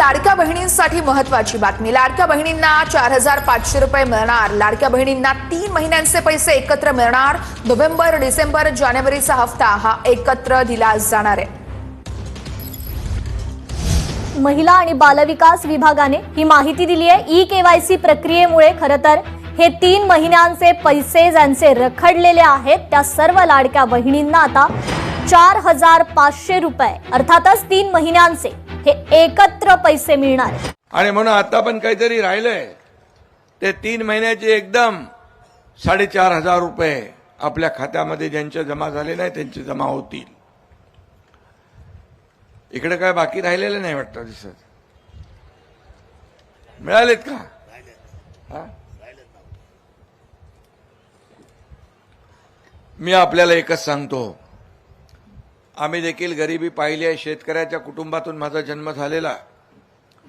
लाडक्या बहिणींसाठी महत्त्वाची बातमी। लाडक्या बहिणींना 4,500 रुपये मिळणार। लाडक्या बहिणींना 3 महिन्यांचे पैसे एकत्र मिळणार। नोव्हेंबर, डिसेंबर, जानेवारीचा हप्ता हा एकत्र दिला जाणार आहे। महिला आणि बालविकास विभागाने ही माहिती दिली आहे। ई-केवायसी प्रक्रियेमुळे खरं तर हे 3 महिन्यांचे पैसे ज्यांचे रखडलेले आहेत त्या सर्व लाडक्या बहिणींना आता 4,500 रुपये अर्थातच 3 महिन्यांचे हे एकत्र पैसे मिळणार आहेत। आणि म्हणून आता पण काहीतरी राहिलंय ते 3 महिन्याचे एकदम 4,500 रुपये आपल्या खात्यामध्ये ज्यांचे जमा झाले नाही त्यांचे जमा होतील। इकडे काय बाकी राहिलेलं नाही वाटतं दिसत। मिळालेत का? मी आपल्याला एकच सांगतो, आम्ही देखील गरिबी पाहिली आहे। शेतकऱ्याच्या कुटुंबातून माझा जन्म झालेला।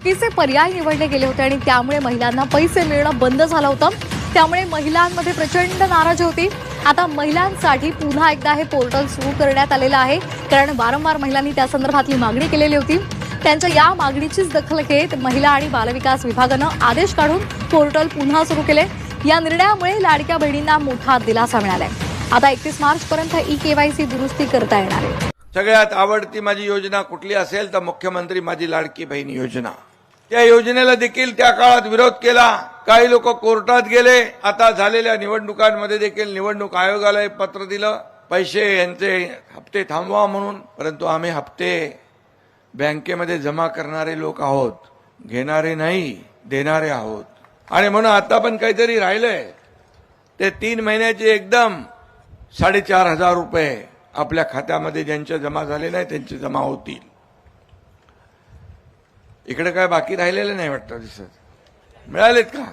तिचे पर्याय निवडले गेले होते आणि त्यामुळे महिलांना पैसे मिळणं बंद झालं होतं। त्यामुळे महिलांमध्ये प्रचंड नाराजी होती। आता महिलांसाठी पुन्हा एकदा हे पोर्टल सुरू करण्यात आलेलं आहे, कारण वारंवार महिलांनी त्या संदर्भातली मागणी केलेली होती। त्यांच्या या मागणीचीच दखल घेत महिला आणि बालविकास विभागानं आदेश काढून पोर्टल पुन्हा सुरू केले। या निर्णयामुळे लाडक्या बहिणींना मोठा दिलासा मिळालाय। आता 31 मार्च पर्यंत ई-केवायसी दुरुस्ती करता येणार आहे। सगळ्यात आवडती माझी योजना कुठली असेल तर मुख्यमंत्री माझी लाडकी बहीण योजना। त्या योजनेला देखील त्या काळात विरोध केला। काही लोक कोर्टात गेले। आता झालेल्या निवडणुकांमध्ये देखील निवडणूक आयोगाला एक पत्र दिलं पैसे यांचे हप्ते थांबवा म्हणून। परंतु आम्ही हप्ते बँकेमध्ये जमा करणारे लोक आहोत, घेणारे नाही, देणारे आहोत। आणि म्हणून आता पण काहीतरी राहिलंय ते 3 महिन्याचे एकदम 4,500 रुपये आपल्या खात्यामध्ये ज्यांचे जमा झाले नाही त्यांचे जमा होतील। इकडे काय बाकी राहिलेलं नाही वाटतं दिसत। मिळालेत का?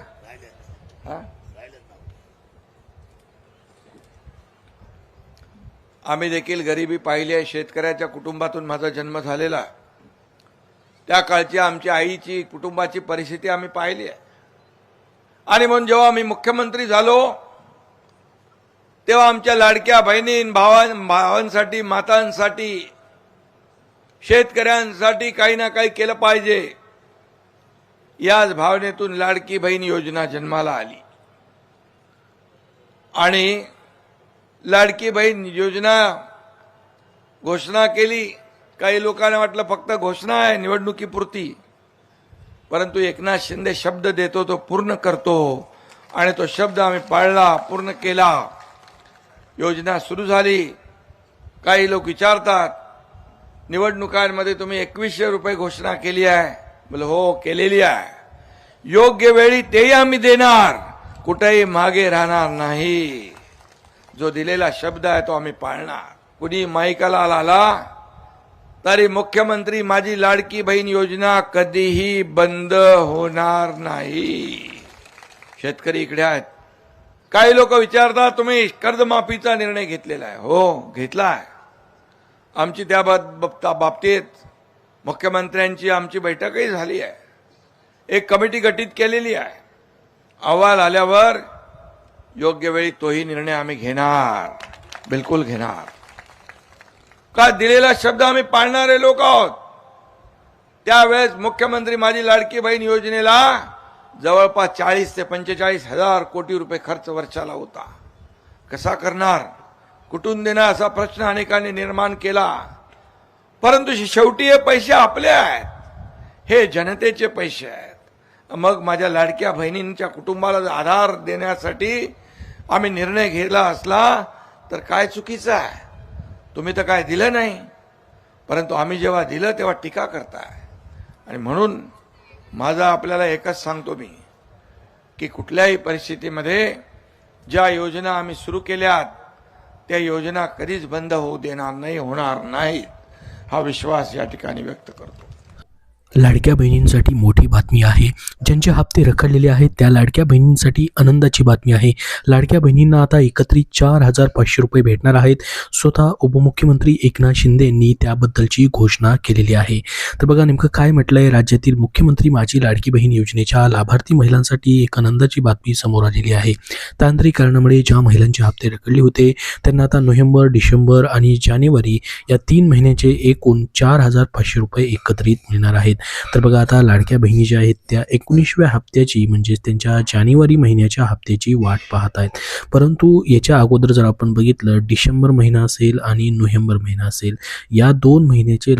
आम्ही देखील गरिबी पाहिली आहे। शेतकऱ्याच्या कुटुंबातून माझा जन्म झालेला। त्या काळची आमची आईची कुटुंबाची परिस्थिती आम्ही पाहिली आहे। आणि म्हणून जेव्हा आम्ही मुख्यमंत्री झालो तेव्हा आमच्या लाडक्या बहिणीं भावांसाठी, मातांसाठी, शेतकऱ्यांसाठी काही ना काही केलं पाहिजे याच भावनेतून लाडकी बहीण योजना जन्माला आली। आणि लाडकी बहीण योजना घोषणा केली। काही लोकांना वाटलं फक्त घोषणा आहे निवडणुकीपुरती, परंतु एकनाथ शिंदे शब्द देतो तो पूर्ण करतो आणि तो शब्द आम्ही पाळला, पूर्ण केला। योजना सुरू झाली। काही लोक विचारतात निवडणुकांमध्ये तुम्ही 2100 रुपये घोषणा केली आहे। बोले हो केलेली आहे। योग्य वेळी तेही आम्ही देणार, कुठेही मागे राहणार नाही। जो दिलेला शब्द आहे तो आम्ही पाळणार। कुणी माईकाला आला तरी मुख्यमंत्री माझी लाडकी बहीण योजना कधीही बंद होणार नाही। शेतकरी इकडे आहेत। काही लोक विचारतात तुम्ही कर्जमाफीचा निर्णय घेतलेला आहे। हो घेतला आहे। आमची त्या बाबतीत मुख्यमंत्र्यांची आमची बैठकही झाली आहे। एक कमिटी गठीत केलेली आहे। अहवाल आल्यावर योग्य वेळी तोही निर्णय आम्ही घेणार, बिलकुल घेणार। का दिलेला शब्द आम्ही पाळणारे लोक आहोत। त्यावेळेस मुख्यमंत्री माझी लाडकी बहीण योजनेला जवळपास 40 ते 45 हजार कोटी रुपये खर्च वर्षाला होता। कसा करणार, कुठून देणार असा प्रश्न अनेकांनी निर्माण केला। परंतु शेवटी हे पैसे आपले आहेत, हे जनतेचे पैसे आहेत। मग माझ्या लाडक्या बहिणींच्या कुटुंबाला आधार देण्यासाठी आम्ही निर्णय घेतला असला तर काय चुकीचं आहे? तुम्ही तर काय दिलं नाही, परंतु आम्ही जेव्हा दिलं तेव्हा टीका करताय। आणि म्हणून माझा आपल्याला एकच सांगतो मी की कुठल्याही परिस्थितीमध्ये ज्या योजना आम्ही सुरू केल्यात त्या योजना कधीच बंद होऊ देणार नाही, होणार नाहीत, हा विश्वास या ठिकाणी व्यक्त करतो। लाडक्या बहिणींसाठी मोठी बातमी आहे। ज्यांचे हप्ते रखडलेले आहेत त्या लाडक्या बहिणींसाठी आनंदाची बातमी आहे। लाडक्या बहिणींना आता एकत्रित 4,500 रुपये भेटणार आहेत। स्वतः उपमुख्यमंत्री एकनाथ शिंदे यांनी त्याबद्दलची घोषणा केलेली आहे। तर बघा नेमकं काय म्हटलंय। राज्यातील मुख्यमंत्री माझी लाडकी बहीण योजनेच्या लाभार्थी महिलांसाठी एक आनंदाची बातमी समोर आलेली आहे। तांत्रिक कारणामुळे ज्या महिलांचे हप्ते रखडले होते त्यांना आता नोव्हेंबर, डिसेंबर आणि जानेवारी या 3 महिन्याचे एकूण 4,500 रुपये एकत्रित मिळणार आहेत। तर बघा आता लाडक्या बहिणी ज्या आहेत त्या 19व्या हप्त्याची म्हणजे त्यांच्या जानेवारी महिन्याच्या हप्त्याची वाट पाहत आहेत. परंतु याच्या अगोदर जर आपण बघितलं डिसेंबर महिना असेल आणि नोव्हेंबर महिना असेल, या 2 महिन्याचे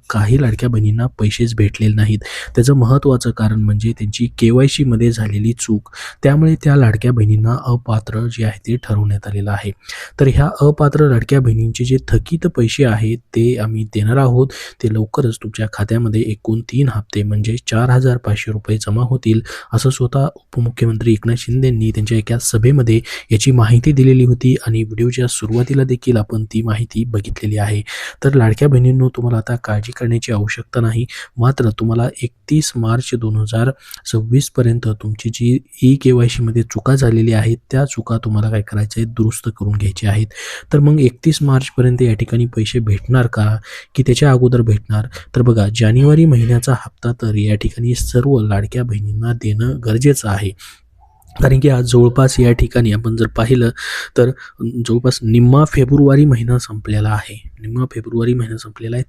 काही लाडक्या बहिणींना पैसेच भेटलेले नाहीत. त्याचं महत्त्वाचं कारण म्हणजे त्यांची KYC मध्ये झालेली चूक. त्यामुळे त्या लाडक्या बहिणींना अपात्र जे आहे ते ठरवण्यात आलेलं आहे. तर ह्या अपात्र लाडक्या बहिणींचे जे थकीत पैसे आहेत ते आम्ही देणार आहोत. ते लवकरच तुमच्या खात्यामध्ये एकूण 3 हप्ते म्हणजे 4,500 रुपये जमा होतील, असं स्वतः उपमुख्यमंत्री एकनाथ शिंदेंनी त्यांच्या एका सभेमध्ये याची माहिती दिलेली होती आणि व्हिडिओच्या सुरुवातीला देखील आपण ती माहिती बघितलेली आहे. तर लाडक्या बहिणींनो, तुम्हाला आता काळजी करण्याची आवश्यकता नाही. मात्र तुम्हाला 31 मार्च 2026 पर्यंत तुमची जी KYC मध्ये चुका झालेली आहेत त्या चुका तुम्हाला काय करायचे आहेत, दुरुस्त करून घ्यायचे आहेत. तर मग 31 मार्च पर्यंत या ठिकाणी पैसे भेटणार का की त्याच्या अगोदर भेटणार? तर बघा, जानेवारी महिन्याचा हप्ता तर या ठिकाणी सर्व लाडक्या बहिणींना देणं गरजेचं आहे. कारण की आज जवळपास या ठिकाणी आपण जर पाहिलं तर जवळपास निम्मा फेब्रुवारी महिना संपलेला आहे.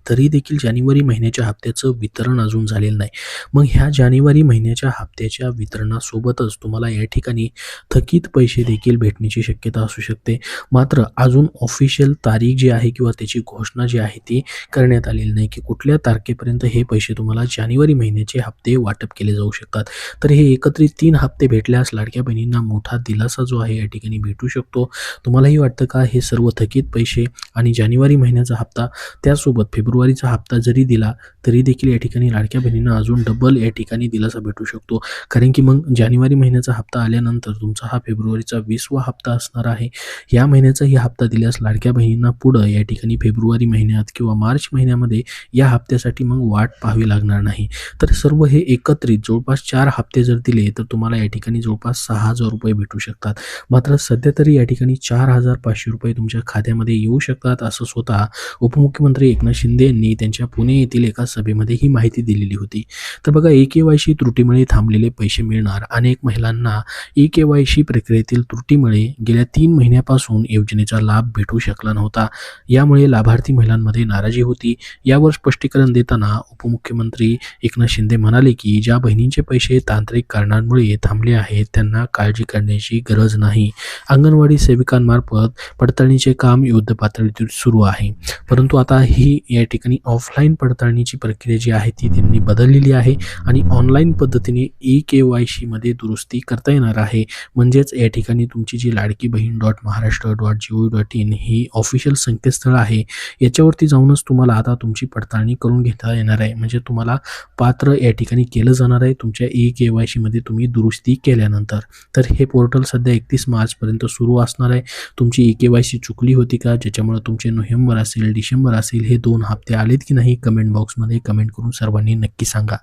तरी देखील जानेवारी महिन्याच्या हप्त्याचं वितरण अजून झालेलं नाही. मग ह्या जानेवारी महिन्याच्या हप्त्याच्या वितरणासोबतच तुम्हाला या ठिकाणी थकीत पैसे देखील भेटण्याची शक्यता असू शकते. मात्र अजून ऑफिशियल तारीख जी आहे किंवा त्याची घोषणा जी आहे ती करण्यात आलेली नाही की कुठल्या तारखेपर्यंत हे पैसे तुम्हाला जानेवारी महिन्याचे हप्ते वाटप केले जाऊ शकतात. तर हे एकत्रित 3 हप्ते भेटल्यास लाडक्या बहिणींना मोठा दिलासा जो आहे या ठिकाणी भेटू शकतो. तुम्हालाही वाटतं का हे सर्व थकीत पैसे आणि जानेवारी महिन्याचा हप्ता त्यासोबत फेब्रुवारीचा हप्ता जरी दिला तरी देखील या ठिकाणी लाडक्या बहिणींना अजून डबल या ठिकाणी दिलासा भेटू शकतो? कारण की मग जानेवारी महिन्याचा हप्ता आल्यानंतर तुमचा हा फेब्रुवारीचा 20वा हप्ता असणार आहे. या महिन्याचाही हप्ता दिल्यास लाडक्या बहिणींना पुढं या ठिकाणी फेब्रुवारी महिन्यात किंवा मार्च महिन्यामध्ये या हप्त्यासाठी मग वाट पाहावी लागणार नाही. तर सर्व हे एकत्रित जवळपास 4 हप्ते जर दिले तर तुम्हाला या ठिकाणी जवळपास 6,000 रुपये भेटू शकतात. मात्र सध्या तरी या ठिकाणी 4,500 रुपये तुमच्या खात्यामध्ये येऊ शकतात, असं स्वतः उपमुख्यमंत्री एकनाथ शिंदे यांनी त्यांच्या पुणे येथील एका सभेमध्ये ही माहिती दिलेली होती. तर बघा, KYC त्रुटीमुळे थांबलेले पैसे मिळणार. अनेक महिलांना KYC प्रक्रियेतील त्रुटीमुळे गेल्या 3 महिन्यापासून योजनेचा लाभ भेटू शकला नव्हता. यामुळे लाभार्थी महिलांमध्ये नाराजी होती. यावर स्पष्टीकरण देताना उपमुख्यमंत्री एकनाथ शिंदे म्हणाले की ज्या बहिणींचे पैसे तांत्रिक कारणांमुळे थांबले आहेत त्यांना काळजी करण्याची गरज नाही. अंगणवाडी सेविकांमार्फत पडताळणीचे काम युद्धपातळीवर सुरू आहे. परंतु आता ही या ठिकाणी ऑफलाईन पडताळणीची प्रक्रिया जी आहे ती त्यांनी बदललेली आहे आणि ऑनलाईन पद्धतीने KYC मध्ये दुरुस्ती करता येणार आहे. म्हणजेच या ठिकाणी तुमची जी लाडकी बहीण .महाराष्ट्र.gov.in ही ऑफिशियल संकेतस्थळ आहे, याच्यावरती जाऊनच तुम्हाला आता तुमची पडताळणी करून घेता येणार आहे. म्हणजे तुम्हाला पात्र या ठिकाणी केलं जाणार आहे तुमच्या KYC मध्ये तुम्ही दुरुस्ती केल्यानंतर. तर हे पोर्टल सध्या 31 मार्च पर्यंत सुरू असणार आहे. तुमची KYC चुकली होती का, ज्याच्यामुळे तुमचे नोव्हेंबर असेल डिसेंबर असेल हे 2 हप्ते आलेत की नाही, कमेंट बॉक्समध्ये कमेंट करून सर्वांनी नक्की सांगा.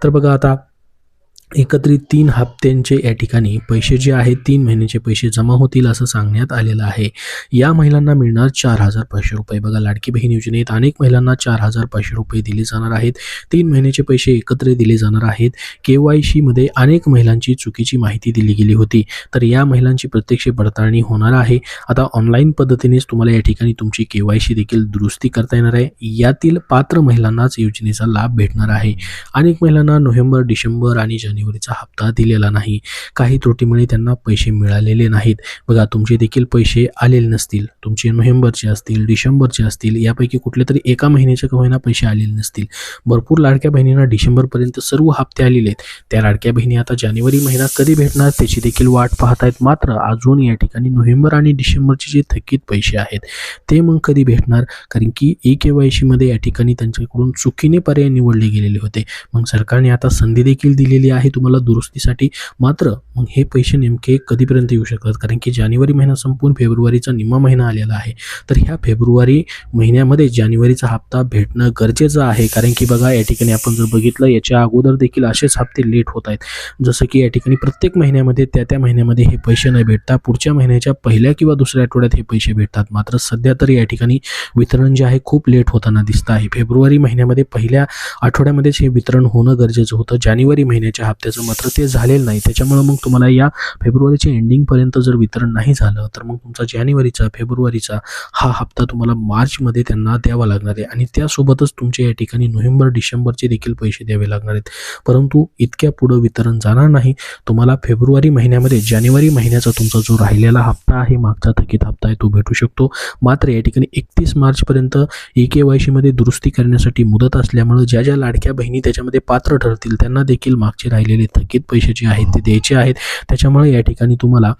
तर बघा, आता एकत्रित 3 हप्त्यांचे या ठिकाणी पैसे जे आहेत 3 महिन्याचे पैसे जमा होतील असं सांगण्यात आलेलं आहे. या महिलांना मिळणार 4,500 रुपये. बघा, लाडकी बहीण योजनेत अनेक महिलांना 4,500 रुपये दिले जाणार आहेत. 3 महिन्याचे पैसे एकत्र दिले जाणार आहेत. KYC मध्ये अनेक महिलांची चुकीची माहिती दिली गेली होती, तर या महिलांची प्रत्यक्ष पडताळणी होणार आहे. आता ऑनलाईन पद्धतीनेच तुम्हाला या ठिकाणी तुमची KYC देखील दुरुस्ती करता येणार आहे. यातील पात्र महिलांनाच योजनेचा लाभ भेटणार आहे. अनेक महिलांना नोव्हेंबर डिसेंबर आणि जानेवारीचा हप्ता दिलेला नाही. काही त्रुटीमुळे त्यांना पैसे मिळालेले नाहीत. बघा, तुमचे देखील पैसे आलेले नसतील, तुमचे नोव्हेंबरचे असतील डिसेंबरचे असतील, यापैकी कुठल्या तरी एका महिन्याचे का होईना पैसे आलेले नसतील. भरपूर लाडक्या बहिणींना डिसेंबरपर्यंत सर्व हप्ते आलेले आहेत. त्या लाडक्या बहिणी आता जानेवारी महिना कधी भेटणार त्याची देखील वाट पाहत आहेत. मात्र अजून या ठिकाणी नोव्हेंबर आणि डिसेंबरचे जे थकीत पैसे आहेत ते मग कधी भेटणार? कारण की KYC मध्ये या ठिकाणी त्यांच्याकडून चुकीने पर्याय निवडले गेलेले होते. मग सरकारने आता संधी देखील दिलेली आहे तुम्हाला दुरुस्तीसाठी. मात्र मग हे पैसे नेमके कधीपर्यंत येऊ शकतात? कारण की जानेवारी महिना संपून फेब्रुवारीचा निम्मा महिना आलेला आहे. तर ह्या फेब्रुवारी महिन्यामध्ये जानेवारीचा हप्ता भेटणं गरजेचं आहे. कारण की बघा, या ठिकाणी आपण जर बघितलं याच्या अगोदर देखील असेच हप्ते लेट होत आहेत. जसं की या ठिकाणी प्रत्येक महिन्यामध्ये त्या महिन्यामध्ये हे पैसे न भेटता पुढच्या महिन्याच्या पहिल्या किंवा दुसऱ्या आठवड्यात हे पैसे भेटतात. मात्र सध्या तरी या ठिकाणी वितरण जे आहे खूप लेट होताना दिसतं आहे. फेब्रुवारी महिन्यामध्ये पहिल्या आठवड्यामध्येच हे वितरण होणं गरजेचं होतं. जानेवारी महिन्याच्या हप्त्याचं, मात्र ते झालेलं नाही. त्याच्यामुळे मग तुम्हाला या फेब्रुवारीच्या एंडिंगपर्यंत जर वितरण नाही झालं तर मग तुमचा जानेवारीचा, फेब्रुवारीचा हा हप्ता तुम्हाला मार्चमध्ये त्यांना द्यावा लागणार आहे आणि त्यासोबतच तुमचे या ठिकाणी नोव्हेंबर, डिसेंबरचे देखील पैसे द्यावे लागणार आहेत. परंतु इतक्या पुढं वितरण जाणार नाही. तुम्हाला फेब्रुवारी महिन्यामध्ये जानेवारी महिन्याचा तुमचा जो राहिलेला हप्ता आहे, मागचा थकीत हप्ता आहे, तो भेटू शकतो. मात्र या ठिकाणी 31 मार्चपर्यंत EKYC मध्ये दुरुस्ती करण्यासाठी मुदत असल्यामुळे ज्या ज्या लाडक्या बहिणी त्याच्यामध्ये पात्र ठरतील त्यांना देखील मागचे राहिलेले थकीत पैसे जे आहेत ते द्यायचे आहेत. त्याच्यामुळे या ठिकाणी तुम्हाला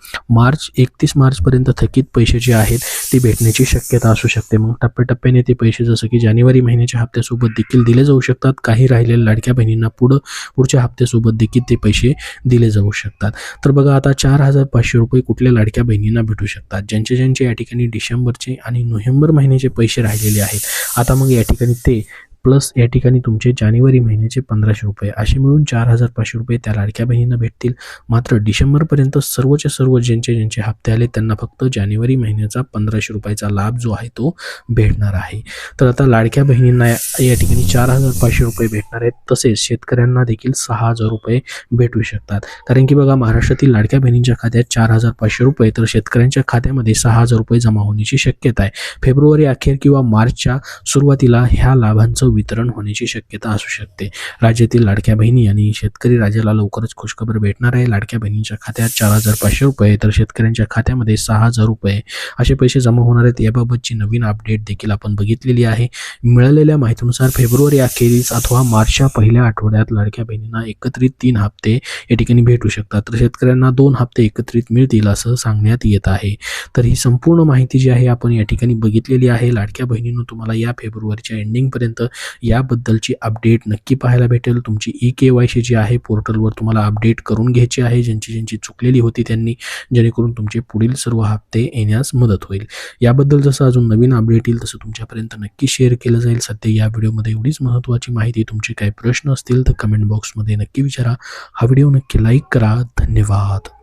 31 मार्चपर्यंत थकीत पैसे जे आहेत ते भेटण्याची शक्यता असू शकते. मग टप्प्याटप्प्याने ते पैसे जसं की जानेवारी महिन्याच्या हप्त्यासोबत देखील दिले जाऊ शकतात. काही राहिलेल्या लाडक्या बहिणींना पुढच्या हप्त्यासोबत देखील ते पैसे दिले जाऊ शकतात. तर बघा आता 4,500 रुपये कुठल्या लाडक्या बहिणींना भेटू शकतात, ज्यांचे या ठिकाणी डिसेंबरचे आणि नोव्हेंबर महिन्याचे पैसे राहिलेले आहेत. आता मग या ठिकाणी ते प्लस या ठिकाणी तुमचे जानेवारी महिन्याचे 1,500 रुपये असे मिळून 4,500 रुपये त्या लाडक्या बहिणींना भेटतील. मात्र डिसेंबरपर्यंत सर्वचे सर्व ज्यांचे हप्ते आले त्यांना फक्त जानेवारी महिन्याचा 1,500 रुपयाचा लाभ जो आहे तो भेटणार आहे. तर आता लाडक्या बहिणींना या ठिकाणी 4,500 रुपये भेटणार आहेत. तसेच शेतकऱ्यांना देखील 6,000 रुपये भेटू शकतात. कारण की बघा महाराष्ट्रातील लाडक्या बहिणींच्या खात्यात 4,500 रुपये तर शेतकऱ्यांच्या खात्यामध्ये 6,000 रुपये जमा होण्याची शक्यता आहे. फेब्रुवारी अखेर किंवा मार्चच्या सुरुवातीला ह्या लाभांचं वितरण होण्याची शक्यता असू शकते. राज्यातील लाडक्या बहिणी आणि शेतकरी राजाला लवकरच खुशखबर भेटणार आहे. लाडक्या बहिणींच्या खात्यात 4,500 रुपये तर शेतकऱ्यांच्या खात्यामध्ये 6,000 रुपये असे पैसे जमा होणार आहेत. याबाबतची नवीन अपडेट देखील आपण बघितलेली आहे. मिळालेल्या माहितीनुसार फेब्रुवारी अखेरीस अथवा मार्चच्या पहिल्या आठवड्यात लाडक्या बहिणींना एकत्रित 3 हप्ते या ठिकाणी भेटू शकतात. तर शेतकऱ्यांना 2 हप्ते एकत्रित मिळतील असं सांगण्यात येत आहे. तर ही संपूर्ण माहिती जी आहे आपण या ठिकाणी बघितलेली आहे. लाडक्या बहिणींनो तुम्हाला या फेब्रुवारीच्या एंडिंगपर्यंत याबद्दलची अपडेट नक्की पाहायला भेटेल. तुमची EKYC जी आहे पोर्टलवर तुम्हाला अपडेट करून घ्यायची आहे, ज्यांची चुकलेली होती त्यांनी, जेणेकरून तुमचे पुढील सर्व हप्ते येण्यास मदत होईल. याबद्दल जसं अजून नवीन अपडेट येईल तसं तुमच्यापर्यंत नक्की शेअर केलं जाईल. सध्या या व्हिडिओमध्ये एवढीच महत्त्वाची माहिती. तुमचे काही प्रश्न असतील तर कमेंट बॉक्समध्ये नक्की विचारा. हा व्हिडिओ नक्की लाईक करा. धन्यवाद.